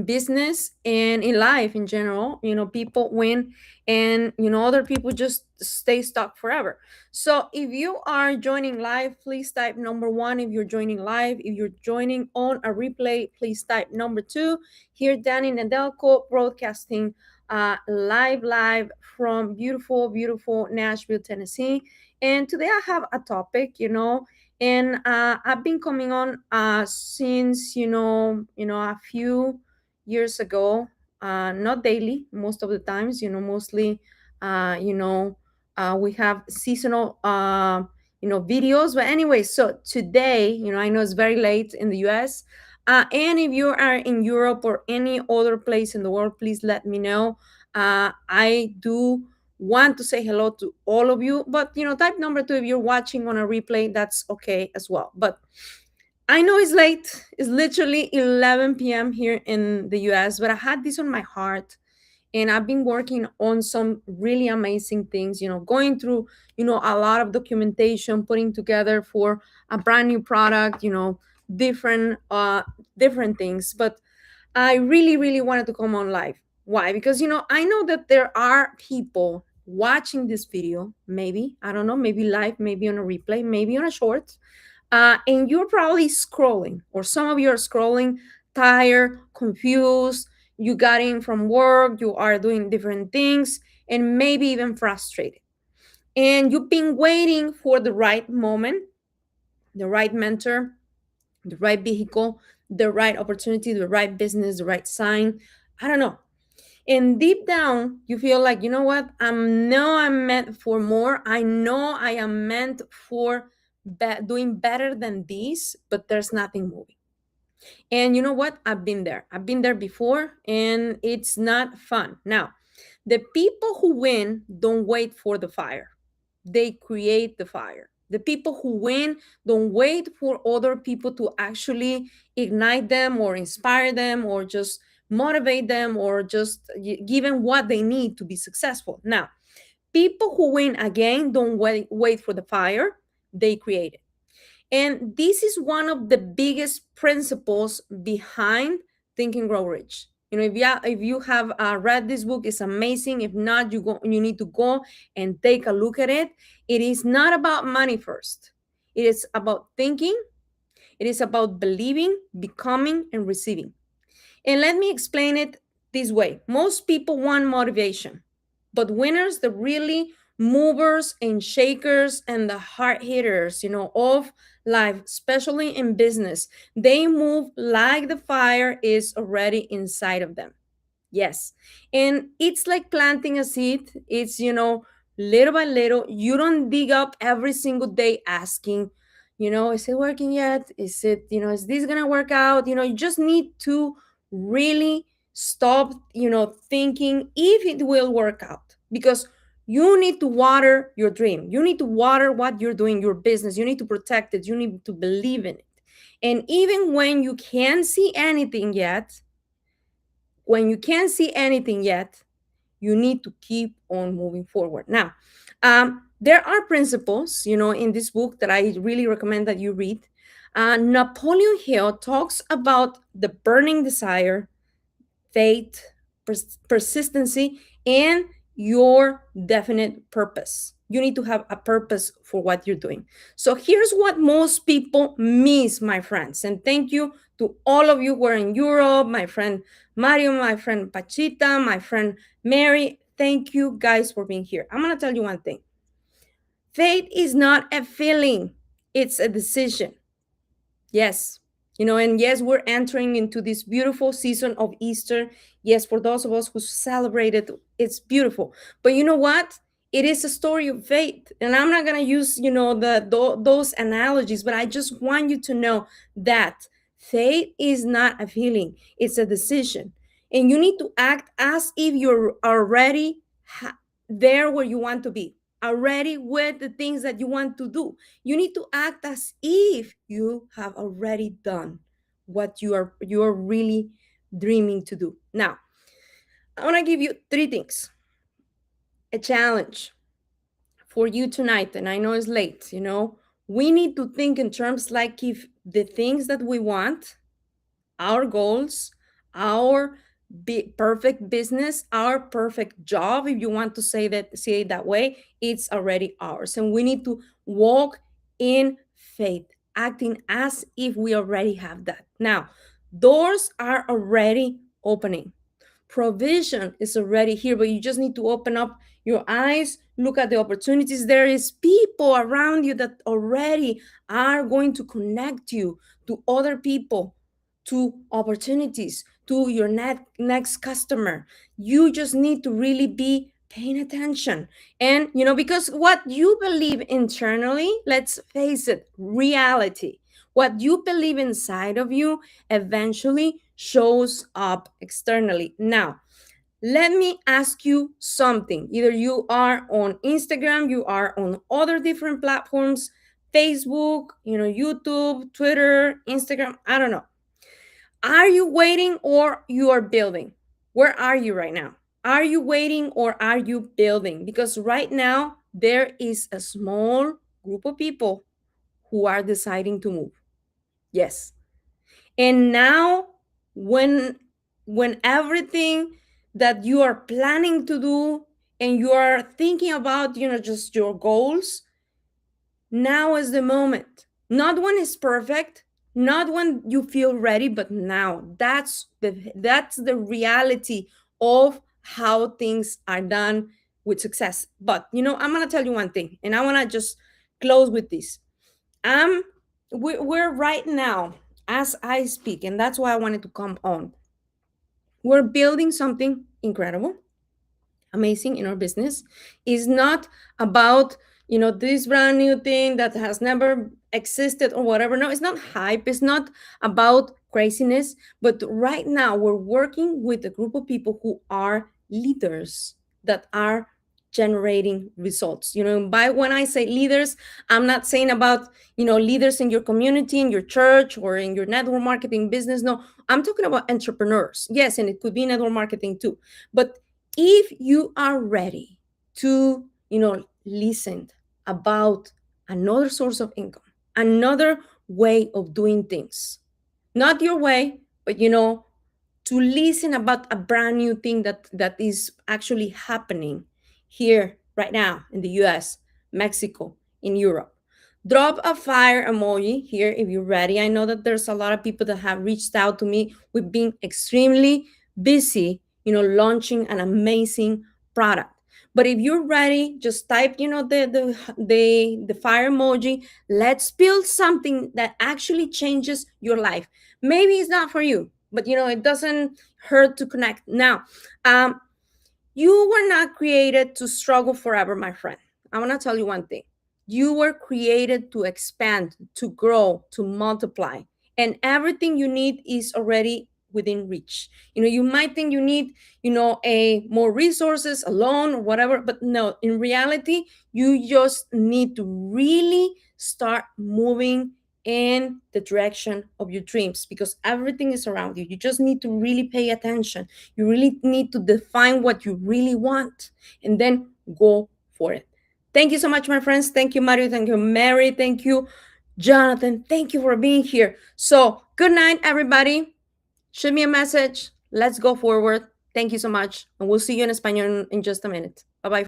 business and in life in general. People win, and other people just stay stuck forever. So if you are joining live, please type number one. If you're joining live, if you're joining on a replay, please type number two. Here, Danny Nedelko, broadcasting live from beautiful Nashville, Tennessee. And today I have a topic, and I've been coming on since a few years ago, not daily, most of the times, mostly, we have seasonal, videos. But anyway, so today, I know it's very late in the US. And if you are in Europe or any other place in the world, please let me know. I do want to say hello to all of you, but type number two if you're watching on a replay. That's okay as well. But I know it's late. It's literally 11 p.m. here in the US, but I had this on my heart, and I've been working on some really amazing things, going through, a lot of documentation, putting together for a brand new product, different different things. But I really, really wanted to come on live. Why? Because, I know that there are people watching this video, maybe, I don't know, maybe live, maybe on a replay, maybe on a short, and you're probably scrolling, or some of you are scrolling, tired, confused. You got in from work, you are doing different things, and maybe even frustrated. And you've been waiting for the right moment, the right mentor, the right vehicle, the right opportunity, the right business, the right sign. I don't know. And deep down, you feel like, you know what? I'm meant for more. I know I am meant for doing better than this, but there's nothing moving. And you know what? I've been there. I've been there before, and it's not fun. Now, the people who win don't wait for the fire, they create the fire. The people who win don't wait for other people to actually ignite them or inspire them or just motivate them or just give them what they need to be successful. Now, people who win again don't wait for the fire, they create it. And this is one of the biggest principles behind Think and Grow Rich. If you have read this book, it's amazing. If not, you need to go and take a look at it. It is not about money first. It is about thinking. It is about believing, becoming, and receiving. And let me explain it this way. Most people want motivation, but winners, the really movers and shakers and the hard hitters, of life, especially in business, they move like the fire is already inside of them. Yes. And it's like planting a seed. It's, little by little. You don't dig up every single day asking, is it working yet? Is this going to work out? You just need to really stop, thinking if it will work out, because you need to water your dream. You need to water what you're doing, your business. You need to protect it. You need to believe in it. And even when you can't see anything yet, you need to keep on moving forward. Now, there are principles, in this book that I really recommend that you read. Napoleon Hill talks about the burning desire, faith, persistency, and your definite purpose. You need to have a purpose for what you're doing. So here's what most people miss, my friends. And thank you to all of you who are in Europe, my friend Mario, my friend Pachita, my friend Mary. Thank you guys for being here. I'm going to tell you one thing. Faith is not a feeling, it's a decision. Yes. And yes, we're entering into this beautiful season of Easter. Yes, for those of us who celebrate it, it's beautiful. But you know what? It is a story of faith. And I'm not going to use, those analogies, but I just want you to know that faith is not a feeling, it's a decision. And you need to act as if you're already there where you want to be, already with the things that you want to do. You need to act as if you have already done what you're really dreaming to do. Now, I want to give you three things. A challenge for you tonight, and I know it's late, we need to think in terms like if the things that we want, our goals, our perfect business, our perfect job, if you want to say it that way, it's already ours. And we need to walk in faith, acting as if we already have that. Now, doors are already opening. Provision is already here, but you just need to open up your eyes, look at the opportunities. There is people around you that already are going to connect you to other people, to opportunities, to your next customer. You just need to really be paying attention. And, because what you believe internally, let's face it, reality, what you believe inside of you eventually shows up externally. Now, let me ask you something. Either you are on Instagram, you are on other different platforms, Facebook, YouTube, Twitter, Instagram, I don't know. Are you waiting or you are building? Where are you right now? Are you waiting or are you building? Because right now there is a small group of people who are deciding to move. Yes. And now when everything that you are planning to do and you are thinking about, just your goals, now is the moment. Not when it's perfect, not when you feel ready, but now. That's the reality of how things are done with success. But I'm gonna tell you one thing, and I wanna just close with this. Um, we're right now, as I speak, and that's why I wanted to come on. We're building something incredible, amazing in our business. Is not about this brand new thing that has never existed or whatever. No, it's not hype, it's not about craziness, but right now we're working with a group of people who are leaders that are generating results. By when I say leaders, I'm not saying about leaders in your community, in your church, or in your network marketing business. No, I'm talking about entrepreneurs. Yes, and it could be network marketing too. But if you are ready to listen about another source of income, another way of doing things, not your way, but to listen about a brand new thing that is actually happening here right now in the US, Mexico, in Europe. Drop a fire emoji here if you're ready. I know that there's a lot of people that have reached out to me. We've been extremely busy, launching an amazing product. But if you're ready, just type, the fire emoji. Let's build something that actually changes your life. Maybe it's not for you, but it doesn't hurt to connect. Now, you were not created to struggle forever, my friend. I want to tell you one thing. You were created to expand, to grow, to multiply, and everything you need is already within reach. You might think you need a more resources, a loan, or whatever, but no, in reality you just need to really start moving in the direction of your dreams, because everything is around you. You just need to really pay attention. You really need to define what you really want and then go for it. Thank you so much, my friends. Thank you, Mario. Thank you, Mary. Thank you, Jonathan. Thank you for being here. So, good night, everybody. Shoot me a message. Let's go forward. Thank you so much. And we'll see you in Espanol in just a minute.